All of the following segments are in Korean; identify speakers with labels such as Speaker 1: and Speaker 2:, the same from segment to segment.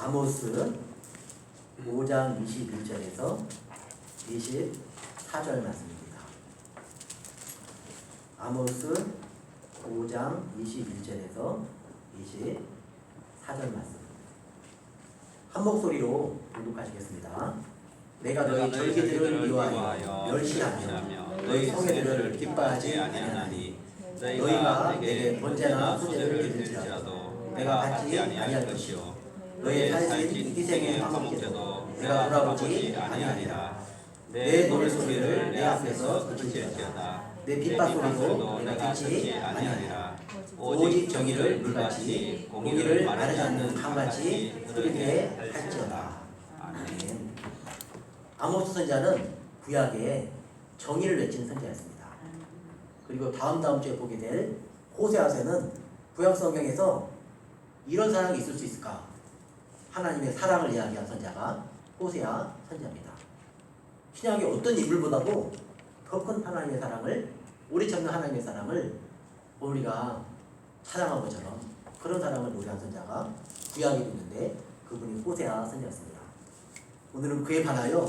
Speaker 1: 아모스 5장 21절에서 24절 말씀입니다. 아모스 5장 21절에서 24절 말씀. 한 목소리로 교독하시겠습니다. 내가 너희 절기들을 미워하여 멸시하며 너희 성회들을 기뻐하지 아니하나니 너희가 내게 번제나 소제를 드릴지라도 내가 받지 아니할 것이요 너희 살진 희생의 화목제도 내가 돌아보지 아니하리라. 내 노래소리를 내 앞에서 그칠지어다. 내 빗바소리도 내가 듣지 아니하리라. 오직 정의를 물같이 공의를 마르지 않는 강같이 흐르게 할지어다. 아멘. 아모스 선지자는 구약에 정의를 외치는 선지자였습니다. 그리고 다음 주에 보게 될 호세아서는 구약 성경에서 이런 사랑이 있을 수 있을까? 하나님의 사랑을 이야기한 선지자가 호세아 선지자입니다. 신약의 어떤 인물보다도 더 큰 하나님의 사랑을, 우리 찾는 하나님의 사랑을 우리가 사랑한 것처럼 그런 사랑을 노래한 선지자가 구약에 있는데 그분이 호세아 선지자였습니다. 오늘은 그에 관하여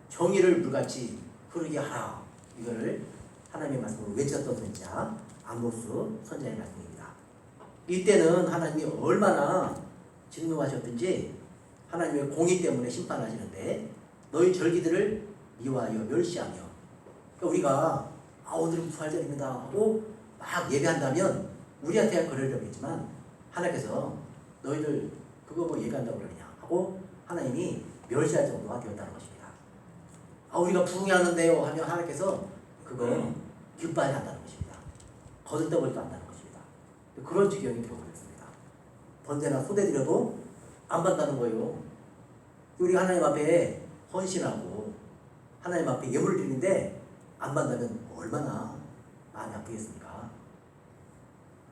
Speaker 1: 정의를 물같이 흐르게 하라, 이거를 하나님의 말씀으로 외쳤던 선지자 아모스 선지자의 말씀입니다. 이때는 하나님이 얼마나 진노하셨든지 하나님의 공의 때문에 심판하시는데 너희 절기들을 미워하여 멸시하며, 그러니까 우리가 오늘은 부활절입니다 하고 막 예배한다면 우리한테 그러려겠지만 하나님께서 너희들 그거 뭐 예배한다고 그러냐 하고 하나님이 멸시할 정도가 되었다는 것입니다. 우리가 부흥하는데요 하면 하나님께서 그거 기뻐하지 않는다는 것입니다. 거들떠버리도 않는다는 것입니다. 그런 지경이 되어버렸습니다. 번제나 소대드려도 안 받는다는 거예요. 우리가 하나님 앞에 헌신하고 하나님 앞에 예물을 드리는데 안 받는다면 얼마나 마음이 아프겠습니까?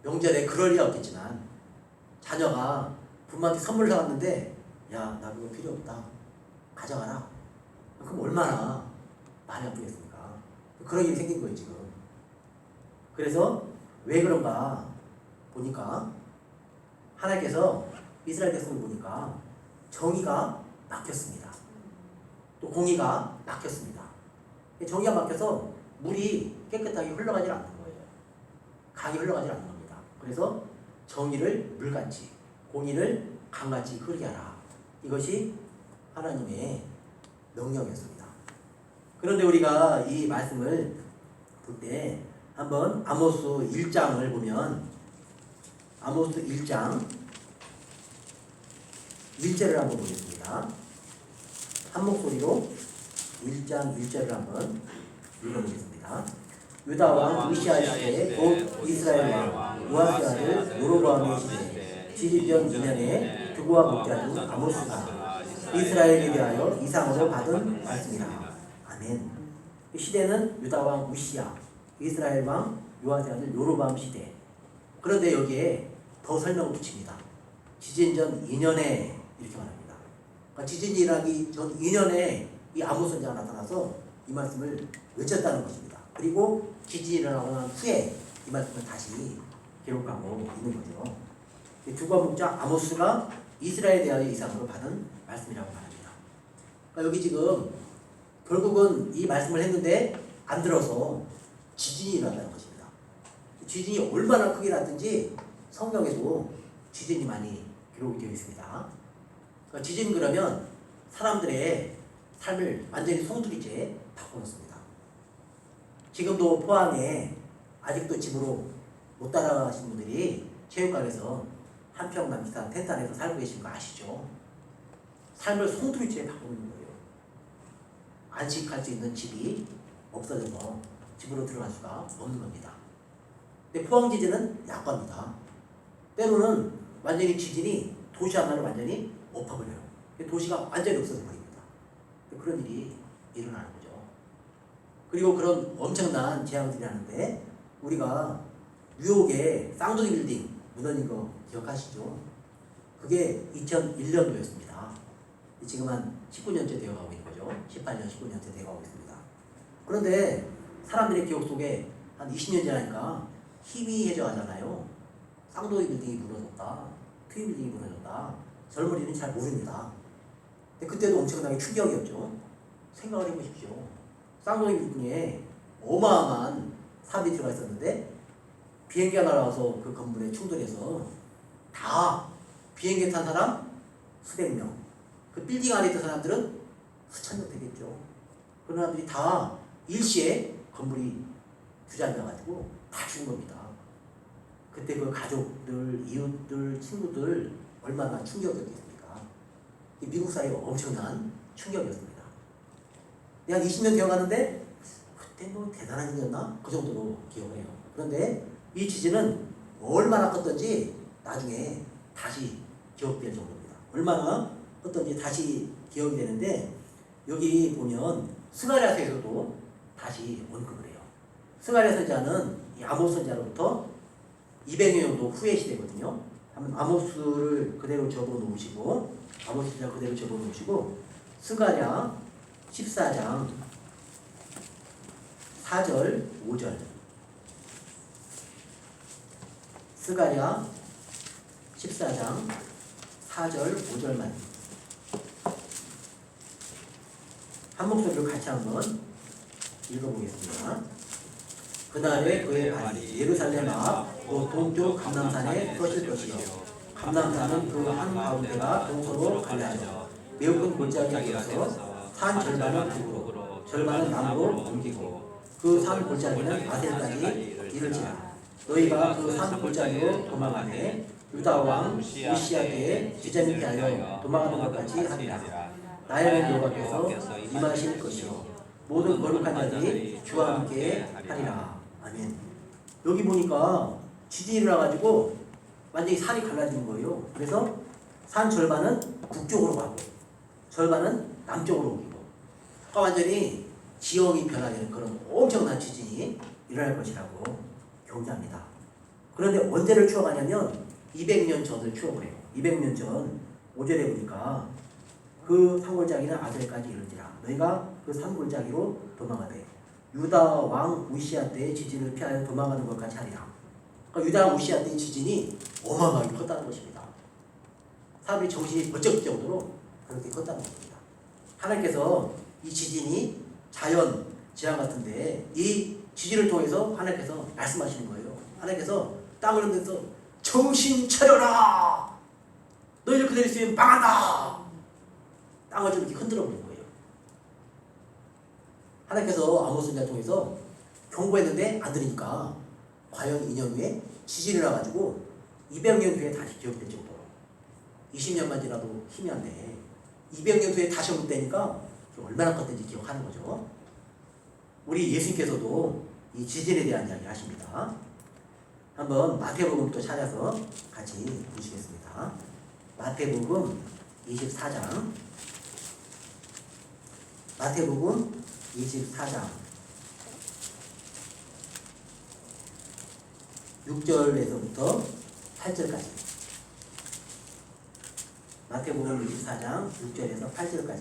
Speaker 1: 명절에 그럴 리 없겠지만 자녀가 부모한테 선물 사왔는데 야, 나 그거 필요 없다, 가져가라, 그럼 얼마나 마음이 아프겠습니까? 그런 일이 생긴 거예요 지금. 그래서 왜 그런가 보니까 하나님께서 이스라엘 백성을 보니까 정의가 막혔습니다. 또 공의가 막혔습니다. 정의가 막혀서 물이 깨끗하게 흘러가지 않는 거예요. 강이 흘러가지 않는 겁니다. 그래서 정의를 물같이 공의를 강같이 흐르게 하라, 이것이 하나님의 명령이었습니다. 그런데 우리가 이 말씀을 볼 때 한번 아모스 1장을 보면 아모스 1장 1절을 한번 보겠습니다. 한 목소리로 1장 1절을 한번 읽어보겠습니다. 유다 왕 우시아 시대에 곧 이스라엘 왕 요아스아를 요로보암의 시대 지지편 2년에 두고와 목자주 아모스가 이스라엘에 대하여 이상으로 받은 말씀이라. 아멘. 시대는 유다 왕 우시아, 이스라엘 왕 요아스아를 요로보암 시대. 그런데 여기에 더 설명을 붙입니다. 지진전 2년에 이렇게 말합니다. 그러니까 지진이 일어나기 전 2년에 이 아모스 선지자가 나타나서 이 말씀을 외쳤다는 것입니다. 그리고 지진이 일어나고 난 후에 이 말씀을 다시 기록하고 있는 거죠. 두고와 목자 아모스가 이스라엘에 대하여 이상으로 받은 말씀이라고 말합니다. 그러니까 여기 지금 결국은 이 말씀을 했는데 안 들어서 지진이 일어났다는 것입니다. 지진이 얼마나 크게 났든지 성경에도 지진이 많이 기록이 되어 있습니다. 그러니까 지진 그러면 사람들의 삶을 완전히 송두리째 바꿔놓습니다. 지금도 포항에 아직도 집으로 못 따라가신 분들이 체육관에서 한 평 비싼 텐트 안에서 살고 계신 거 아시죠? 삶을 송두리째 바꾸는 거예요. 안식할 수 있는 집이 없어져서 집으로 들어갈 수가 없는 겁니다. 근데 포항 지진은 약과입니다. 때로는 완전히 지진이 도시 하나를 완전히 엎어버려요. 도시가 완전히 없어져 버립니다. 그런 일이 일어나는 거죠. 그리고 그런 엄청난 재앙들이 나는데 우리가 뉴욕의 쌍둥이 빌딩 무너진 거 기억하시죠? 그게 2001년도였습니다. 지금 한 19년째 되어가고 있는 거죠. 18년, 19년째 되어가고 있습니다. 그런데 사람들의 기억 속에 한 20년 지나니까 희미해져 가잖아요. 쌍둥이 빌딩이 무너졌다, 트윈 빌딩이 무너졌다, 젊은이는 잘 모릅니다. 근데 그때도 엄청나게 충격이었죠. 생각을 해보십시오. 쌍둥이 중에 어마어마한 사람이 들어가 있었는데 비행기가 날아와서 그 건물에 충돌해서 다 비행기 탄 사람 수백 명, 그 빌딩 안에 있던 사람들은 수천 명 되겠죠. 그런 사람들이 다 일시에 건물이 주저앉아가지고 다 죽은 겁니다. 그때 그 가족들, 이웃들, 친구들 얼마나 충격이었겠습니까? 미국 사회가 엄청난 충격이었습니다. 한 20년 되어가는데 그때 뭐 대단한 일이었나? 그 정도로 기억해요. 그런데 이 지진은 얼마나 컸던지 나중에 다시 기억될 정도입니다. 얼마나 컸던지 다시 기억이 되는데 여기 보면 스가랴 서에서도 다시 언급을 해요. 스가랴 선지자는 이 아모스 선지자로부터 200년 정도 후의 시대거든요. 한번 아모스를 그대로 접어 놓으시고 아모스 선지자 그대로 접어 놓으시고 스가랴 14장 4절 5절 스가랴 14장 4절 5절만 한 목소리로 같이 한번 읽어보겠습니다. 그날에 그의 발이 예루살렘 앞 동쪽 감람산에 서실 것이요 감람산은 그 한가운데가 동서로 갈라져 매우 큰 골짜기가 되어서 산 절반은 북으로 절반은 남으로 옮기고 그 산 골짜기는 아셀까지 이르지라. 너희가 그 산 골짜기로 도망하되 유다 왕 우시야 때에 지전을 피하여 도망하는 것까지 하리라. 나의 여호와께서 임하실 것이요 모든 거룩한 자들이 주와 함께 하리라. 아멘. 여기 보니까 지진이 일어나가지고 완전히 산이 갈라지는 거예요. 그래서 산 절반은 북쪽으로 가고 절반은 남쪽으로 옮기고 완전히 지형이 변화되는 그런 엄청난 지진이 일어날 것이라고 경고합니다. 그런데 언제를 추억하냐면 200년 전을 추억을 해요. 200년 전 5절에 보니까 그 산골짜기는 아셀까지 이르지라. 너희가 그 산골짜기로 도망하되 유다 왕 우시야 때의 지진을 피하여 도망가는 것까지 하리라. 그러니까 유다 우시야 때의 지진이 어마어마하게 컸다는 것입니다. 사람들이 정신이 번쩍 정도로 그렇게 컸다는 것입니다. 하나님께서 이 지진이 자연 재앙 같은데 이 지진을 통해서 하나님께서 말씀하시는 거예요. 하나님께서 땅을 흔들어서 정신 차려라. 너희들 그대로 있으면 망한다. 땅을 좀 이렇게 흔들어 보는 거예요. 하나님께서 아모스 선지자 통해서 경고했는데 안 들으니까 과연 2년 후에 지진이 나가지고 200년 후에 다시 기억될 정도로 20년만 지나도 힘이 안 돼. 200년 후에 다시 언급되니까 얼마나 컸던지 기억하는 거죠. 우리 예수님께서도 이 지진에 대한 이야기 하십니다. 한번 마태복음부터 찾아서 같이 보시겠습니다. 마태복음 24장 마태복음 24장 6절에서부터 8절까지 마태복음 24장 6절에서 8절까지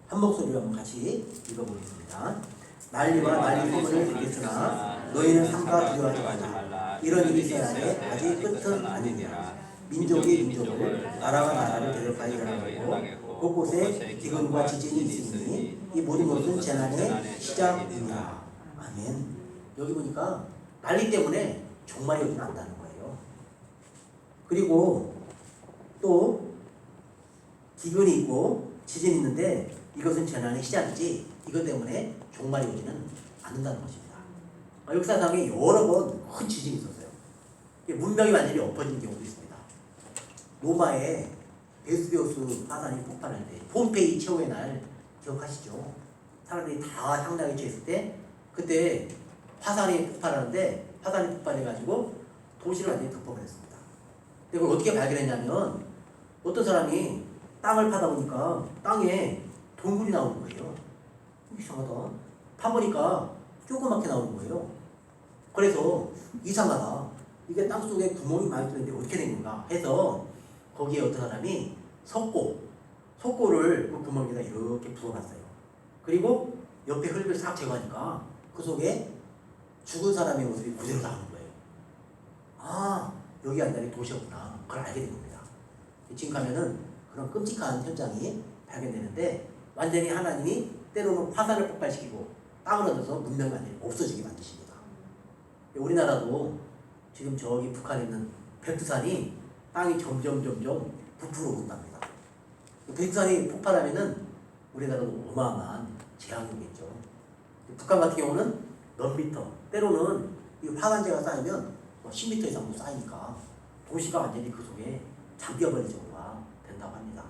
Speaker 1: 한 목소리로 한번 같이 읽어보겠습니다. 난리와 난리 소문을 듣겠으나 너희는 삼가 두려워하지 말라. 이런 일이 있어야 해 아직 끝은 아니니라. 민족이 민족을 나라가 나라를 대적하여 일어나고 곳곳에 기근과 지진이 있으니 이 모든 것은 재난의 시작이니라. 아멘. 여기 보니까 난리 때문에 종말이 오지 않는다는 거예요. 그리고 또 기근이 있고 지진이 있는데 이것은 재난의 시작이지 이것 때문에 종말이 오지는 않는다는 것입니다. 역사상에 여러 번 큰 지진이 있었어요. 문명이 완전히 엎어진 경우도 있습니다. 로마의 베스비오스 화산이 폭발할 때 폼페이 최후의 날 기억하시죠? 사람들이 다 향락에 취했을 때 그때 화산이 폭발하는데 화산이 폭발해가지고 도시를 완전히 덮어버렸습니다. 근데 그걸 어떻게 발견했냐면 어떤 사람이 땅을 파다 보니까 땅에 동굴이 나오는 거예요. 이상하다. 파보니까 조그맣게 나오는 거예요. 그래서 이상하다. 이게 땅속에 구멍이 많이 뚫렸는데 어떻게 된 건가 해서 거기에 어떤 사람이 석고를 그 구멍에다 이렇게 부어놨어요. 그리고 옆에 흙을 싹 제거하니까 그 속에 죽은 사람의 모습이 그대로 나오는 거예요. 아, 여기 안달이 도시였구나. 그걸 알게 된 겁니다. 지금 가면은 그런 끔찍한 현장이 발견되는데 완전히 하나님이 때로는 화산을 폭발시키고 땅을 얻어서 문명이 완전히 없어지게 만드십니다. 우리나라도 지금 저기 북한에 있는 백두산이 땅이 점점 부풀어 오른답니다. 백두산이 폭발하면은 우리나라도 어마어마한 재앙이 오겠죠. 북한 같은 경우는 몇 미터, 때로는 이 화산재가 쌓이면 10m 이상도 쌓이니까 도시가 완전히 그 속에 잠겨버릴 정도가 된다고 합니다.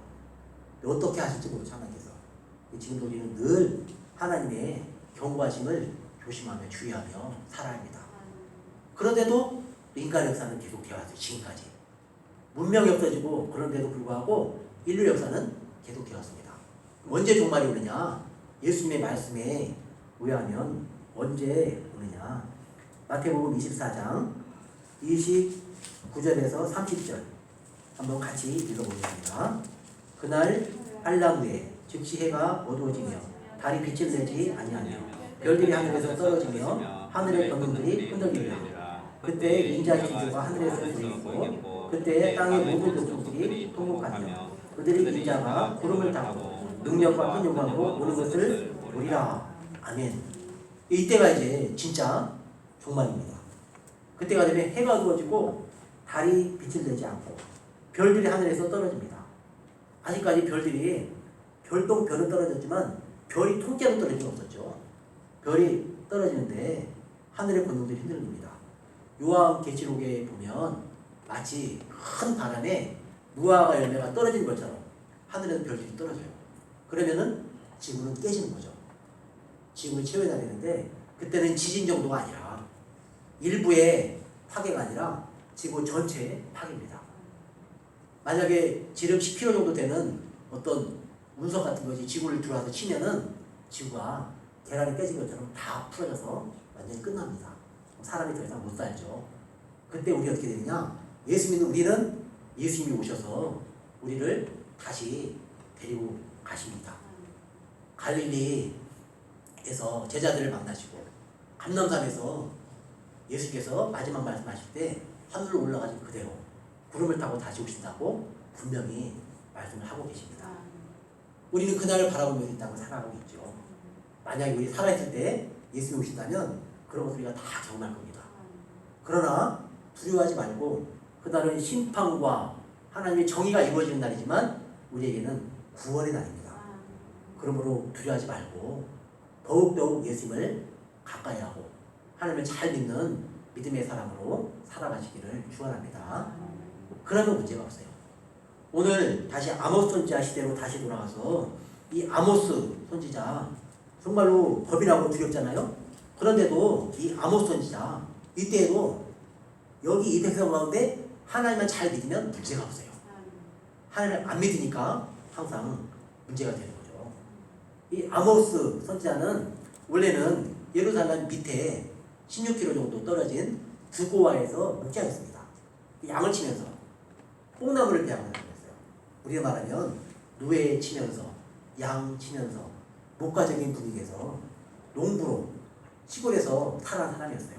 Speaker 1: 어떻게 하실지 모르죠, 하나님께서. 지금도 우리는 늘 하나님의 경고하심을 조심하며 주의하며 살아야 합니다. 그런데도 인간 역사는 계속 되어왔어요. 지금까지. 문명이 없어지고 그런데도 불구하고 인류 역사는 계속 되었습니다. 언제 종말이 오느냐? 예수님의 말씀에 의하면 언제 오느냐? 마태복음 24장 29절에서 30절 한번 같이 읽어보겠습니다. 그날 한람 후에 즉시 해가 어두워지며 달이 빛을 내지 아니하며 별들이 하늘에서 떨어지며 하늘의 권능들이 흔들리리라. 그때 인자의 기도가 하늘에서 보이고 그때 땅의 모든 족속들이 통곡하며 그들의 인자가 구름을 타고 능력과 큰 영광으로 오는 것을 보리라. 아멘. 이때가 이제 진짜 종말입니다. 그때가 되면 해가 어두워지고 달이 빛을 내지 않고 별들이 하늘에서 떨어집니다. 아직까지 별들이 별은 떨어졌지만 별이 통째로 떨어진 건 없었죠. 별이 떨어지는데 하늘의 권능들이 흔들립니다. 요한계시록에 보면 마치 큰 바람에 무화과 열매가 떨어진 것처럼 하늘에서 별들이 떨어져요. 그러면은 지구는 깨지는 거죠. 지구를 채워야 되는데 그때는 지진 정도가 아니라 일부의 파괴가 아니라 지구 전체의 파괴입니다. 만약에 지름 10km 정도 되는 어떤 운석 같은 것이 지구를 들어와서 치면은 지구가 계란이 깨진 것처럼 다 풀어져서 완전히 끝납니다. 사람이 더 이상 못 살죠. 그때 우리 어떻게 되느냐? 우리는 예수님이 오셔서 우리를 다시 데리고 가십니다. 갈릴리에서 제자들을 만나시고 감람산에서 예수께서 마지막 말씀하실 때 하늘로 올라가신 그대로 구름을 타고 다시 오신다고 분명히 말씀을 하고 계십니다. 우리는 그날을 바라보며 이 땅을 살아가고 있죠. 만약에 우리 살아있을 때 예수님이 오신다면 그런 것을 우리가 다 경험할 겁니다. 그러나 두려워하지 말고 그날은 심판과 하나님의 정의가 이루어지는 날이지만 우리에게는 구원의 날입니다. 그러므로 두려워하지 말고 더욱더욱 예수님을 가까이 하고 하나님을 잘 믿는 믿음의 사람으로 살아가시기를 축원합니다. 그러면 문제가 없어요. 오늘 다시 아모스 선지자 시대로 다시 돌아가서 이 아모스 선지자 정말로 겁이나고 두렵잖아요. 그런데도 이 아모스 선지자 이때에도 여기 이 백성 가운데 하나님만 잘 믿으면 문제가 없어요. 하나님을 안 믿으니까 항상 문제가 되는 거죠. 이 아모스 선지자는 원래는 예루살렘 밑에 16km 정도 떨어진 드고아에서 목자였습니다. 양을 치면서 뽕나무를 배양을 했어요. 우리가 말하면 누에 치면서 양 치면서 목가적인 분위기에서 농부로 시골에서 살아난 사람이었어요.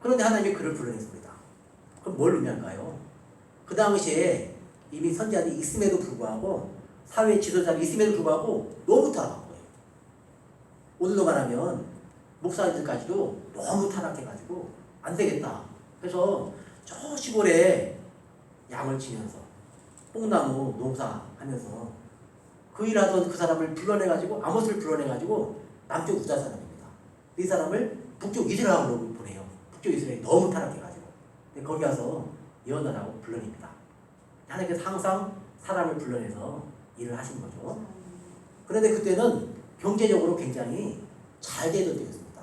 Speaker 1: 그런데 하나님이 그를 불러냈습니다. 그럼 뭘 의미할까요? 그 당시에 이미 선지자들이 있음에도 불구하고 사회 지도자들이 있음에도 불구하고 너무 타락한 거예요. 오늘도 말하면 목사님들까지도 너무 타락해가지고 안 되겠다. 그래서 저 시골에 양을 치면서 뽕나무 농사하면서 그 일하던 그 사람을 불러내가지고 아모스를 불러내가지고 남쪽 유다 사람입니다. 이 사람을 북쪽 이스라엘로 보내요. 북쪽 이스라엘이 너무 타락해가지고. 근데 거기 가서 예언을 하고 불러냅니다. 하나님께서 항상 사람을 불러내서 일을 하신 거죠. 그런데 그때는 경제적으로 굉장히 잘 되던 때였습니다.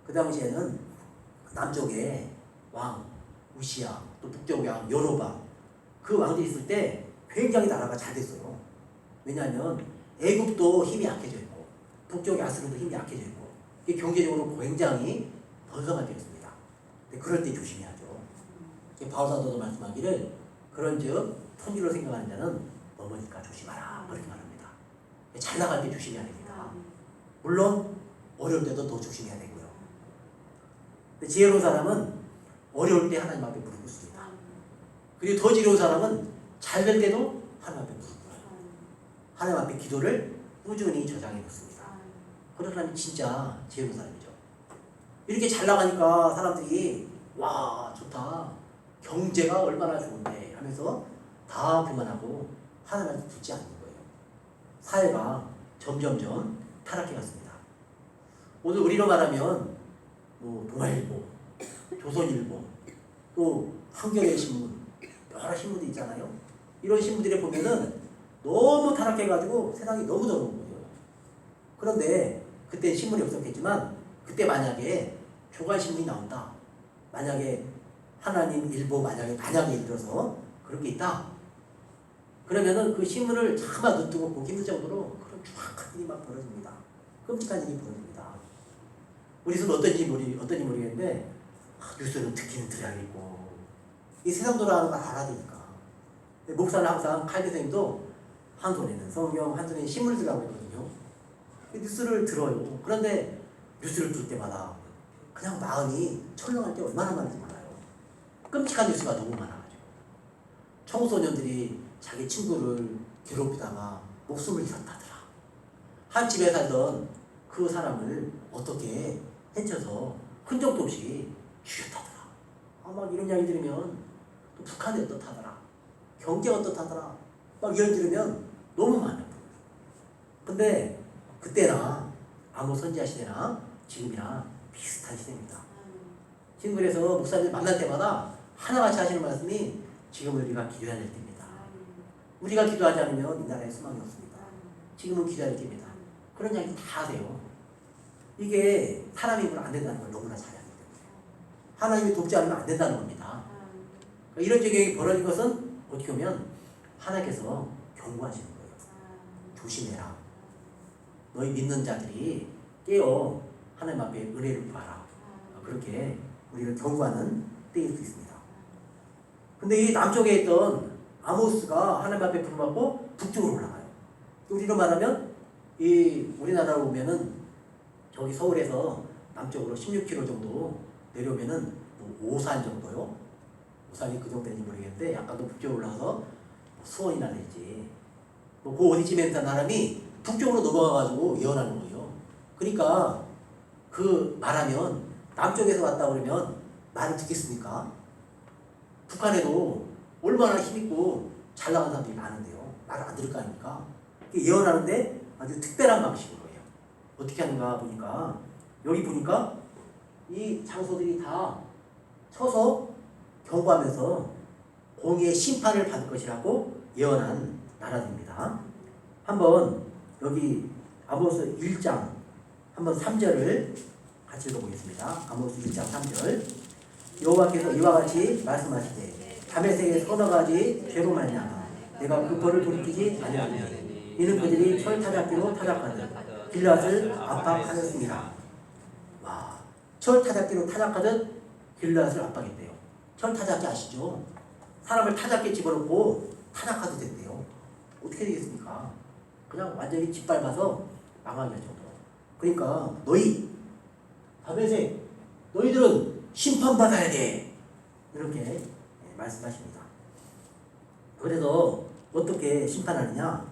Speaker 1: 그 당시에는 남쪽에 왕 우시야, 또 북쪽에 왕 여로밤, 그 왕들이 있을 때 굉장히 나라가 잘 됐어요. 왜냐하면 애굽도 힘이 약해져 있고 북쪽의 아스르도 힘이 약해져 있고 이게 경제적으로 굉장히 번성한 때였습니다. 근데 그럴 때 조심해야죠. 바울사도도 말씀하기를 그런즉 통일로 생각하는 자는 넘으니까 조심하라 그렇게 말합니다. 잘 나갈 때 조심해야 됩니다. 물론 어려울 때도 더 조심해야 되고요. 근데 지혜로운 사람은 어려울 때 하나님 앞에 무릎 꿇습니다. 그리고 더 지혜로운 사람은 잘 될 때도 하나님 앞에 무릎 꿇어요. 하나님 앞에 기도를 꾸준히 저장해 놓습니다. 그런 사람이 진짜 지혜로운 사람이죠. 이렇게 잘 나가니까 사람들이 와 좋다, 경제가 얼마나 좋은데 하면서 다 그만하고 하나님한테 붙지 않는 거예요. 사회가 점점점 타락해 갔습니다. 오늘 우리로 말하면 뭐 동아일보, 조선일보, 또 한겨레 신문, 여러 신문들이 있잖아요. 이런 신문들에 보면은 너무 타락해가지고 세상이 너무 더러운 거예요. 그런데 그때 신문이 없었겠지만 그때 만약에 조간신문이 나온다, 만약에 하나님 일보 만약에 예를 들어서 그런 게 있다, 그러면은 그 신문을 차마 눈뜨고 보기 힘들 정도로 그런 추악한 일이 막 벌어집니다. 끔찍한 일이 벌어집니다. 우리 손 어떤지 모르겠는데 뉴스는 듣기는 들어야겠고 이 세상 돌아가는 걸 알아야 되니까. 목사는 항상 칼빈 선생님도 한 손에는 성경, 한 손에는 신문을 들라고 했거든요. 뉴스를 들어요. 그런데 뉴스를 들 때마다 그냥 마음이 철렁할 때 얼마나 많은지 몰라요. 끔찍한 뉴스가 너무 많아가지고 청소년들이 자기 친구를 괴롭히다가 목숨을 잃었다더라. 한 집에 살던 그 사람을 어떻게 해쳐서 흔적도 없이 죽였다더라. 막 이런 이야기 들으면 또 북한이 어떻다더라, 경제가 어떻다더라, 막 이런 들으면 너무 많아요. 근데 그때나 아모스 선지자 시대나 지금이나 비슷한 시대입니다. 지금 그래서 목사님 만날 때마다 하나같이 하시는 말씀이 지금 우리가 기도해야 될 때입니다. 우리가 기도하지 않으면 이 나라에 소망이 없습니다. 지금은 기도해야 될 때입니다. 그런 이야기 다 하세요. 이게 사람이 이걸 안 된다는 걸 너무나 잘 알기 때문에 하나님이 돕지 않으면 안 된다는 겁니다. 그러니까 이런 적용이 벌어진 것은 어떻게 보면 하나님께서 경고하시는 거예요. 조심해라. 너희 믿는 자들이 깨어 하나님 앞에 은혜를 구하라. 그렇게 우리를 경고하는 때일 수 있습니다. 근데 이 남쪽에 있던 아모스가 하나님 앞에 부름받고 북쪽으로 올라가요. 우리로 말하면 이 우리나라로 보면은 저기 서울에서 남쪽으로 16km 정도 내려오면은 뭐 오산 정도요. 오산이 그 정도인지 모르겠는데 약간 더 북쪽으로 올라가서 뭐 수원이나 될지 뭐 그 어디쯤에 있는 사람이 북쪽으로 넘어가가지고 예언하는 거예요. 그러니까 그 말하면 남쪽에서 왔다 그러면 말을 듣겠습니까? 북한에도 얼마나 힘있고 잘 나간 사람들이 많은데요. 말을 안 들을 거 아닙니까? 예언하는데 아주 특별한 방식인 거예요. 어떻게 하는가 보니까 여기 보니까 이 장소들이 다 쳐서 경고하면서 공의의 심판을 받을 것이라고 예언한 나라들입니다. 한번 여기 아모스 1장 한번 3절을 같이 읽어보겠습니다. 아모스 1장 3절. 여호와께서 이와 같이 말씀하시되 다메섹에 서너 가지 죄로 말미암아 내가 그 벌을 돌이키지 아니하리니 이는 그들이 철 타작기로 타작하듯 길앗을 압박하였습니다. 와, 철 타작기로 타작하듯 길앗을 압박했대요. 철 타작기 아시죠? 사람을 타작기에 집어넣고 타작하듯 됐대요. 어떻게 되겠습니까? 그냥 완전히 짓밟아서 망하게 할 정도. 그러니까 너희 다메섹 너희들은 심판받아야 돼. 이렇게 말씀하십니다. 그래서 어떻게 심판하느냐?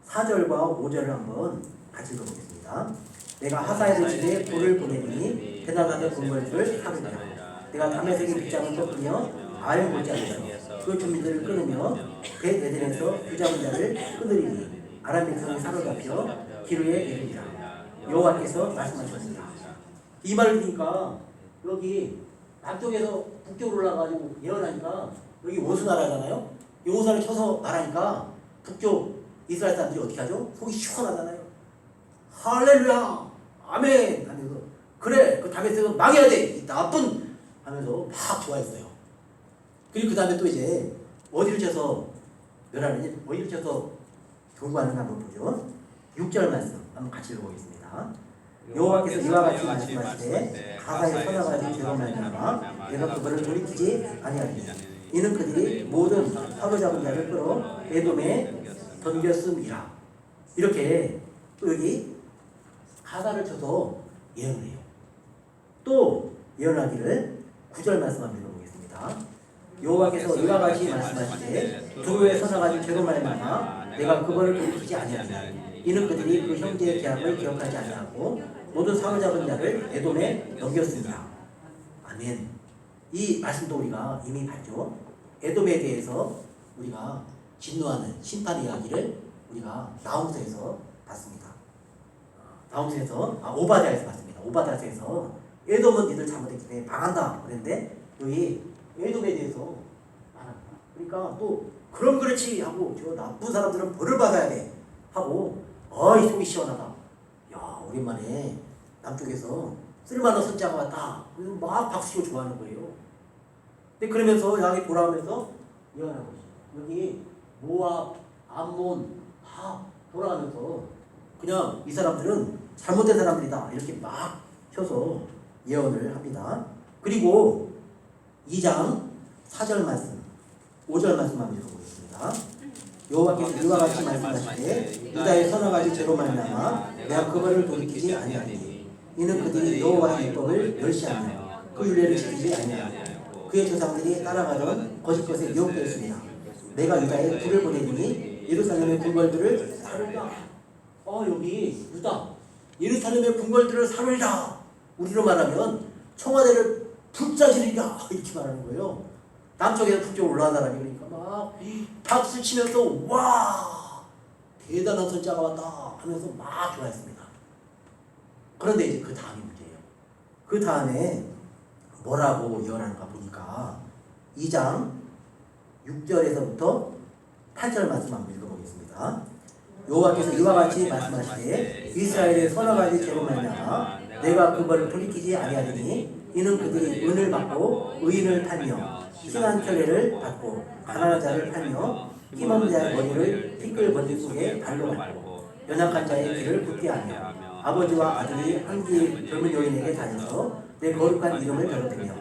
Speaker 1: 4절과 5절을 한번 같이 읽어보겠습니다. 내가 하사엘의 집에 불을 보내니 대낮에 군벌들을 하느니라. 내가 다메섹의 빗장을 꺾으며 아을 못지않아서 그 주민들을 끊으며 벳 에덴에서 규잡은 자를 끊으리니 아람 백성이 사로잡혀 기르에 이르리라. 여호와께서 말씀하셨습니다. 이 말을 들으니까 여기 남쪽에서 북쪽으로 올라가지고 예언하니까 여기 원수나라잖아요. 이 원수나라를 쳐서 말하니까 북쪽 이스라엘 사람들이 어떻게 하죠? 속이 시원하잖아요. 할렐루야 아멘 하면서 그래 그 다메섹은 망해야 돼 나쁜 하면서 막 좋아했어요. 그리고 그 다음에 또 이제 어디를 쳐서 멸하느냐, 어디를 쳐서 경고하는가 한번 보죠. 6절 말씀 한번 같이 읽어보겠습니다. 여호와께서 이와 같이 말씀하시되 가사에 서너 가지 죄로 말미암아 내가 그들을 돌이키지 아니하리니 이는 그들이 모든 사로잡은 자를 끌어 에돔에 던졌음이라. 이렇게 또 여기 가사를 쳐서 예언을 해요. 또 예언하기를 9절 말씀 한번 읽어보겠습니다. 여호와께서 이와 같이 말씀하시되 두루에 서너 가지 죄로 말미암아 내가 그거를 돌이키지 아니하리니 이는 그들이 그 형제의 계약을 기억하지 아니하고 모든 사로잡은 자를 에돔에 넘겼습니다. 아멘. 이 말씀도 우리가 이미 봤죠. 에돔에 대해서 우리가 진노하는 심판 이야기를 우리가 나홈서에서 봤습니다. 나홈서에서 오바댜에서 봤습니다. 오바댜에서 에돔은 니들 잘못했기 때문에 망한다 그랬는데 여기 에돔에 대해서 말합니다. 그러니까 또 그럼 그렇지 하고 저 나쁜 사람들은 벌을 받아야 돼 하고 어이 속이 시원하다. 야 오랜만에 남쪽에서 쓸만한 선자가 왔다. 그래서 막 박수치고 좋아하는 거예요. 근데 그러면서 여기 돌아오면서 예언하는 거죠. 여기 모압, 암몬 다 돌아가면서 그냥 이 사람들은 잘못된 사람들이다 이렇게 막 펴서 예언을 합니다. 그리고 2장 4절 말씀 5절 말씀 한번 읽어보겠습니다. 여호와께서 이와 같이 말씀하시되 유다의 서너 가지 죄로 말미암아 내가 그거를 돌이키지 아니하리니 이는 그들이 여호와의 율법을 멸시하며 그 율례를 지키지 아니하고 그의 조상들이 따라가던 거짓 것에 유혹되었습니다. 내가 유다에 불을 보내리니 예루살렘의 궁궐들을 사르리라. 여기 유다 예루살렘의 궁궐들을 사르리라. 우리로 말하면 청와대를 불사지리라 이렇게 말하는 거예요. 남쪽에서 북쪽으로 올라간 사람이 그러니까 막 박수 치면서 와 대단한 선자가 왔다 하면서 막 좋아했습니다. 그런데 이제 그 다음이 문제예요. 그 다음에 뭐라고 예언하는가 보니까 2장 6절에서부터 8절 말씀 한번 읽어보겠습니다. 여호와께서 이와 같이 말씀하시되 이스라엘의 서너 가지 죄로 말미암아 내가 그걸 돌이키지 아니하리니 이는 그들이 은을 받고 의인을 팔며 신한 결례를 받고 가난한 자를 팔며 힘없는 자의 머리를 티끌 번지 속에 발로 밟고 연약한 자의 길을 붙게 하며 아버지와 아들이 한기 젊은 여인에게 다녀서 내 거룩한 이름을 더럽히며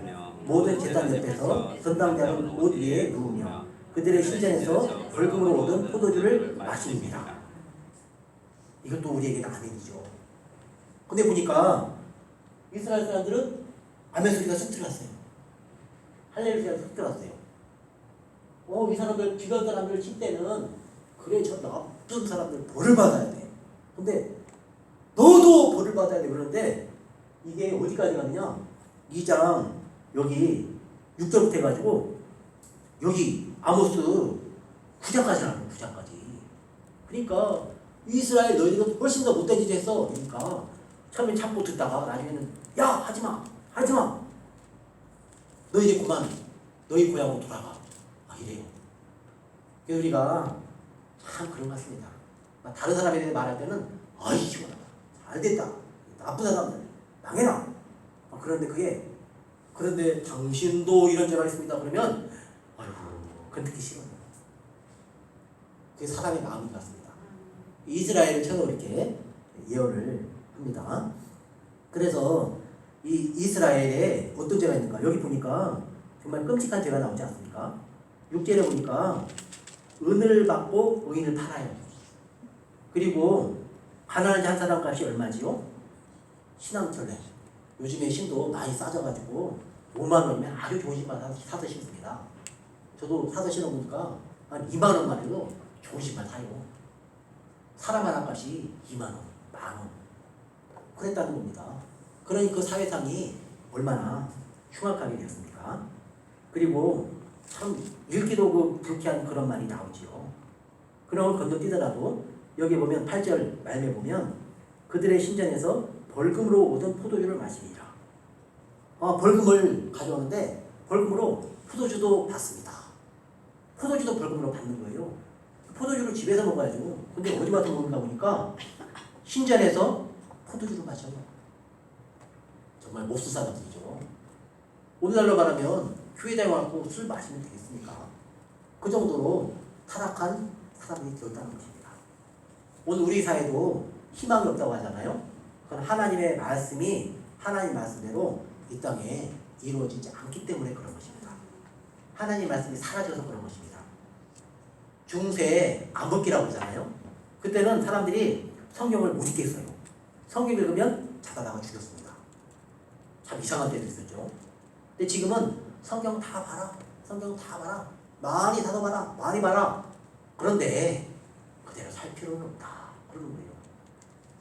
Speaker 1: 모든 제단 옆에서 선당자는 옷 위에 누우며 그들의 신전에서 벌금으로 얻은 포도주를 마십니다. 이것도 우리에게는 아멘이죠. 근데 보니까 이스라엘 사람들은 아멘 소리가 쑥 들어갔어요. 할렐루야가 쑥 들어갔어요. 이 사람들 주변 사람들 칠 때는 그래 저 나쁜 사람들 벌을 받아야 돼. 근데 너도 벌을 받아야 돼. 그런데 이게 어디까지 가느냐? 2장 여기 6절부터 해가지고 여기 아모스 9장까지 나와요. 9장까지. 그러니까 이스라엘 너희들은 훨씬 더 못된 짓 했어. 그러니까 처음엔 참고 듣다가 나중에는 야 하지마 하지마 너 이제 그만 너희 고향으로 돌아가 이래요. 그래서 우리가 참 그런 것 같습니다. 다른 사람에 대해 말할 때는 아이 시원하다 잘됐다 나쁜 사람들 망해라 그런데 당신도 이런 죄가 있습니다 그러면 아이고 그건 듣기 싫어요. 그게 사람의 마음인 것 같습니다. 이스라엘을 쳐서 이렇게 예언을 합니다. 그래서 이 이스라엘에 어떤 죄가 있는가? 여기 보니까 정말 끔찍한 죄가 나오지 않습니까? 6절에 보니까 은을 받고 의인을 팔아요. 그리고 가난한 한 사람 값이 얼마지요? 신앙철회. 요즘에 신도 많이 싸져가지고 5만 원이면 아주 좋은 신발 사서 신습니다. 저도 사서 신어보니까 한 2만 원만 해도 좋은 신발 사요. 사람 하나 값이 2만 원, 만 원. 그랬다는 겁니다. 그러니 그 사회상이 얼마나 흉악하게 되었습니까? 그리고 참 읽기도 그 불쾌한 그런 말이 나오지요. 그런 걸 건너뛰더라도 여기 보면 8절 말씀에 보면 그들의 신전에서 벌금으로 얻은 포도주를 마시니라. 벌금을 가져오는데 벌금으로 포도주도 받습니다. 포도주도 벌금으로 받는 거예요. 포도주를 집에서 먹어야죠. 근데 어디 가서 먹는가 보니까 신전에서 포도주를 마셔요. 정말 몹쓸 사람들이죠. 오늘날로 말하면 교회에 와서 술 마시면 되겠습니까? 그 정도로 타락한 사람이 되었다는 것입니다. 오늘 우리 사회도 희망이 없다고 하잖아요. 그건 하나님의 말씀이 하나님 말씀대로 이 땅에 이루어지지 않기 때문에 그런 것입니다. 하나님 말씀이 사라져서 그런 것입니다. 중세에 암흑기라고 하잖아요. 그때는 사람들이 성경을 못 읽겠어요. 성경 읽으면 잡아다가 죽였습니다. 참 이상한 때도 있었죠. 근데 지금은 성경 다 봐라. 성경 다 봐라. 많이 다뤄봐라. 많이 봐라. 그런데 그대로 살 필요는 없다 그러는 거예요.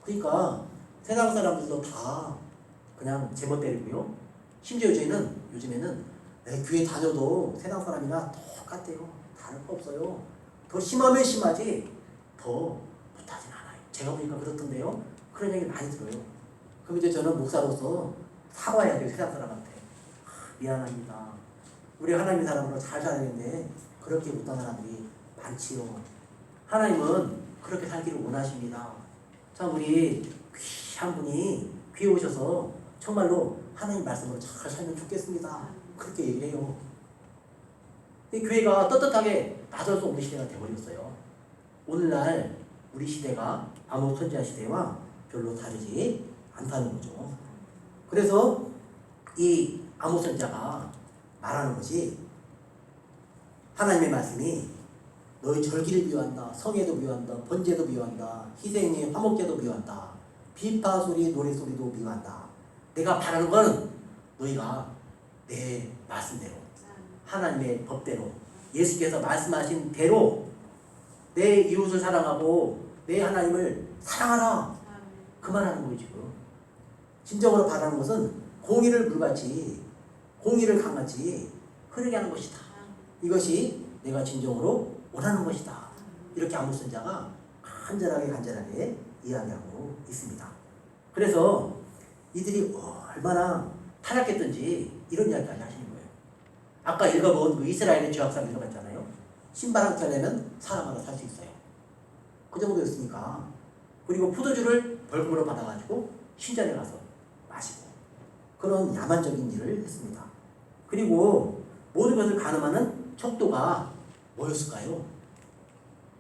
Speaker 1: 그러니까 세상 사람들도 다 그냥 제멋대로고요. 심지어 요즘에는 교회 다녀도 세상 사람이나 똑같아요. 다를 거 없어요. 더 심하면 심하지 더 못하진 않아요. 제가 보니까 그렇던데요. 그런 얘기 많이 들어요. 그럼 이제 저는 목사로서 사과해야 돼요. 세상 사람한테. 미안합니다. 우리 하나님의 사람으로 잘 살아야겠는데 그렇게 못한 사람들이 많지요. 하나님은 그렇게 살기를 원하십니다. 참 우리 귀한 분이 귀에 오셔서 정말로 하나님 말씀으로 잘 살면 좋겠습니다. 그렇게 얘기를 해요. 이 교회가 떳떳하게 나설 수 없는 시대가 되어버렸어요. 오늘날 우리 시대가 아모스 선지자 시대와 별로 다르지 않다는 거죠. 그래서 이 아모스 선지자가 말하는 것이 하나님의 말씀이 너희 절기를 미워한다. 성회도 미워한다. 번제도 미워한다. 희생의 화목제도 미워한다. 비파 소리, 노래 소리도 미워한다. 내가 바라는 건 너희가 내 말씀대로 하나님의 법대로 예수께서 말씀하신 대로 내 이웃을 사랑하고 내 하나님을 사랑하라. 그 말하는 거예요 지금. 진정으로 바라는 것은 공의를 물같이 공의를 강같이 흐르게 하는 것이다. 이것이 내가 진정으로 원하는 것이다. 이렇게 아모스 선지자가 간절하게 이야기하고 있습니다. 그래서 이들이 얼마나 타락했던지 이런 이야기까지 하시는 거예요. 아까 읽어본 그 이스라엘의 죄악상 읽어봤잖아요. 신발 한 켤 내면 사람 하나 살 수 있어요. 그 정도였으니까. 그리고 포도주를 벌금으로 받아가지고 신전에 가서 마시고 그런 야만적인 일을 했습니다. 그리고 모든 것을 가늠하는 척도가 뭐였을까요?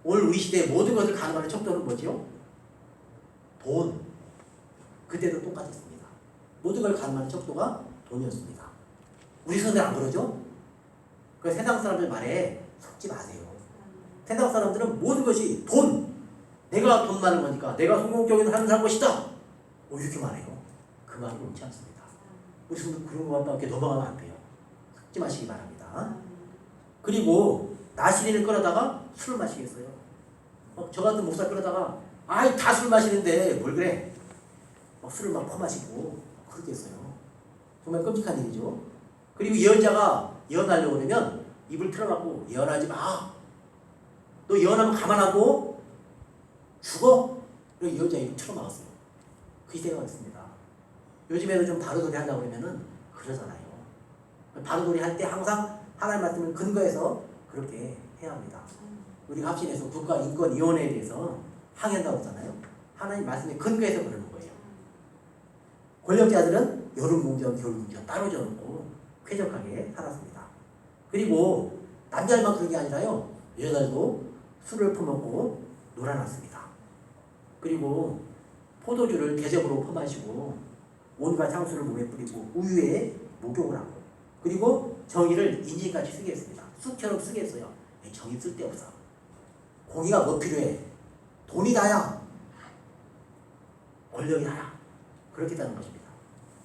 Speaker 1: 오늘 우리 시대의 모든 것을 가늠하는 척도는 뭐지요? 돈. 그때도 똑같았습니다. 모든 걸 가늠하는 척도가 돈이었습니다. 우리 선생님 안 그러죠? 그 세상 사람들 말에 속지 마세요. 세상 사람들은 모든 것이 돈. 내가 돈 많은 거니까 내가 성공적인 삶을 살 것이다. 이렇게 말해요. 그 말이 옳지 않습니다. 우리 선생님 그런 거 같다 이렇게 넘어가면 안 돼요. 속지 마시기 바랍니다. 그리고 나시린을 끌어다가 술을 마시겠어요. 저 같은 목사 끌어다가 아이 다 술 마시는데 뭘 그래? 술을 막 퍼마시고 그렇겠어요. 정말 끔찍한 일이죠. 그리고 예언자가 예언하려고 그러면 입을 틀어막고 예언하지 마. 너 예언하면 가만하고 죽어. 그리고 예언자 입을 틀어막았어요. 그 시대가 있습니다. 요즘에도 좀 바른 소리 하려고 그러면은 그러잖아요. 바른 소리 할 때 항상 하나님 말씀을 근거해서 그렇게 해야 합니다. 우리가 합신해서 국가인권위원회에 대해서 항의한다고 하잖아요. 하나님 말씀에 근거해서 그러는 거예요. 권력자들은 여름궁전, 겨울궁전 따로 지어놓고 쾌적하게 살았습니다. 그리고 남자들만 그런 게 아니라요. 여자들도 술을 퍼먹고 놀아났습니다. 그리고 포도주를 대접으로 퍼마시고 온갖 향수를 몸에 뿌리고 우유에 목욕을 하고 그리고 정의를 인질같이 쓰게 했습니다. 쑥처럼 쓰게 했어요. 정의 쓸데없어. 공의가 뭐 필요해? 돈이 다야. 권력이 다야. 그렇게 되는 것입니다.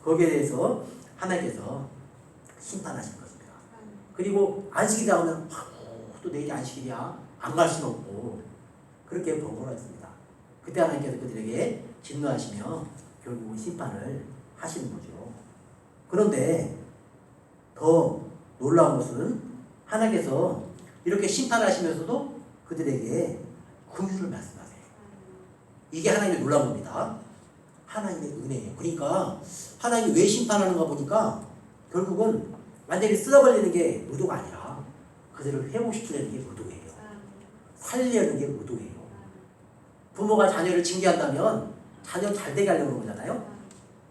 Speaker 1: 거기에 대해서 하나님께서 심판하실 것입니다. 그리고 안식일이 나오면 또 내일이 안식일이야. 안 갈 수는 없고 그렇게 번거로워 했습니다. 그때 하나님께서 그들에게 진노하시며 결국은 심판을 하시는 거죠. 그런데 더 놀라운 것은 하나님께서 이렇게 심판하시면서도 그들에게 긍휼을 말씀하세요. 이게 하나님의 놀라운 겁니다. 하나님의 은혜예요. 그러니까 하나님이 왜 심판하는가 보니까 결국은 완전히 쓸어버리는 게 의도가 아니라 그들을 회복시키려는 게 의도예요. 살리려는 게 의도예요. 부모가 자녀를 징계한다면 자녀 잘 되게 하려고 그러는 거잖아요.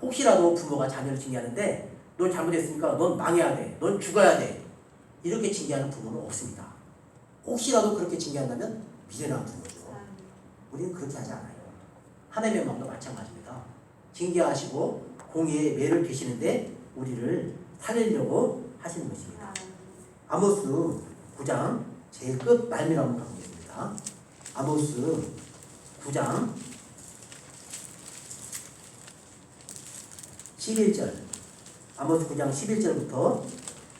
Speaker 1: 혹시라도 부모가 자녀를 징계하는데 너 잘못했으니까 넌 망해야 돼. 넌 죽어야 돼. 이렇게 징계하는 부모는 없습니다. 혹시라도 그렇게 징계한다면 미련한 부모죠. 우리는 그렇게 하지 않아요. 하나님의 마음도 마찬가지입니다. 징계하시고 공의의 매를 피시는데 우리를 살리려고 하시는 것입니다. 아모스 9장 제일 끝 말미를 한번 가보겠습니다. 아모스 9장 11절 아모스 9장 11절부터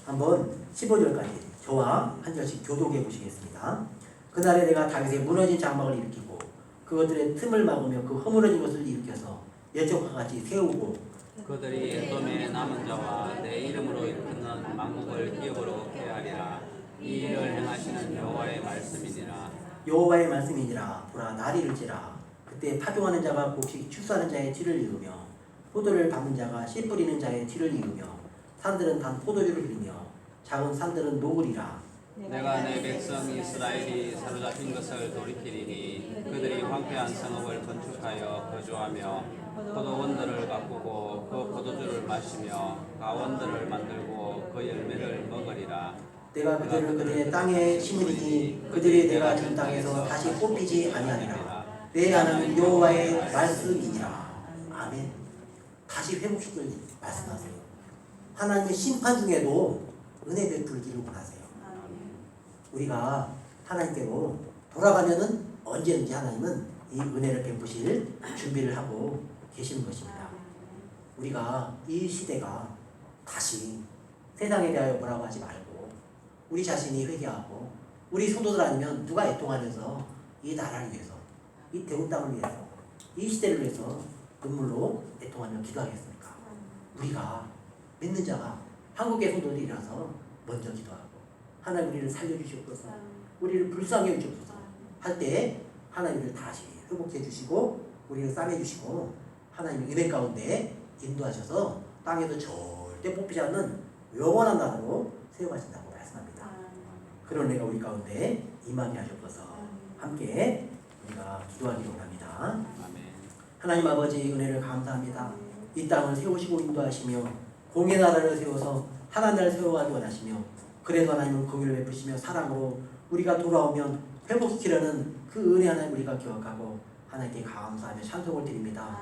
Speaker 1: 한번 15절까지 저와 한 절씩 교독해 보시겠습니다. 그날에 내가 다윗의 무너진 장막을 일으키고 그것들의 틈을 막으며 그 허물어진 것을 일으켜서 예적과 같이 세우고
Speaker 2: 그들이 에돔의 남은 자와 내 이름으로 일컫는 만국을 기업으로 얻게 하리라. 이 일을 행하시는 여호와의 말씀이니라.
Speaker 1: 여호와의 말씀이니라. 보라 날이 이를지라. 그때 파종하는 자가 곡식 축사하는 자의 티를 이루며 포도를 밟는 자가 씨 뿌리는 자의 티를 이루며 산들은 단 포도주를 이루며 작은 산들은 녹으리라.
Speaker 2: 내가 내 백성 이스라엘이 사로잡힌 것을 돌이키리니 그들이 황폐한 성읍을 건축하여 거주하며 포도원들을 가꾸고 그 포도주를 마시며 가원들을 만들고 그 열매를 먹으리라.
Speaker 1: 내가 그들을 그들의 땅에 심으리니 그들이 내가 준 땅에서 다시 뽑히지 아니하리라. 내 하나님 여호와의 말씀이니라. 아멘. 다시 회복시킬 말씀하세요. 하나님의 심판 중에도 은혜 베풀기를 원하세요. 우리가 하나님께로 돌아가면은 언제든지 하나님은 이 은혜를 베푸실 준비를 하고 계시는 것입니다. 우리가 이 시대가 다시 세상에 대하여 뭐라고 하지 말고 우리 자신이 회개하고 우리 성도들 아니면 누가 애통하면서 이 나라를 위해서 이 대구 땅을 위해서 이 시대를 위해서 눈물로 애통하며 기도하겠습니까? 우리가 믿는 자가 한국의 성도들이라서 먼저 기도하고 하나님 우리를 살려주시옵소서, 우리를 불쌍히 해주옵소서 할 때 하나님을 다시 회복해 주시고 우리를 싸매 주시고 하나님의 은혜 가운데 인도하셔서 땅에도 절대 뽑히지 않는 영원한 나라로 세워가신다고 말씀합니다. 그런 은혜가 우리 가운데 임하게 하셨어서 함께 우리가 기도하기를 원합니다. 하나님 아버지 은혜를 감사합니다. 이 땅을 세우시고 인도하시며 공의 나라를 세워서 하나님 나라를 세워가기 원하시며 그래서 하나님은 공의를 베푸시며 사랑으로 우리가 돌아오면 회복시키려는 그 은혜 하나님 우리가 기억하고 하나님께 감사하며 찬송을 드립니다.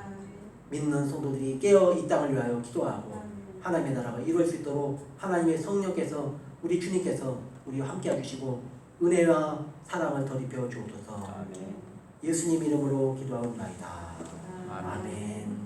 Speaker 1: 믿는 성도들이 깨어 이 땅을 위하여 기도하고 하나님의 나라가 이루어질 수 있도록 하나님의 성령께서 우리 주님께서 우리와 함께 해주시고 은혜와 사랑을 더 입혀 주옵소서. 예수님 이름으로 기도하옵나이다. 아멘.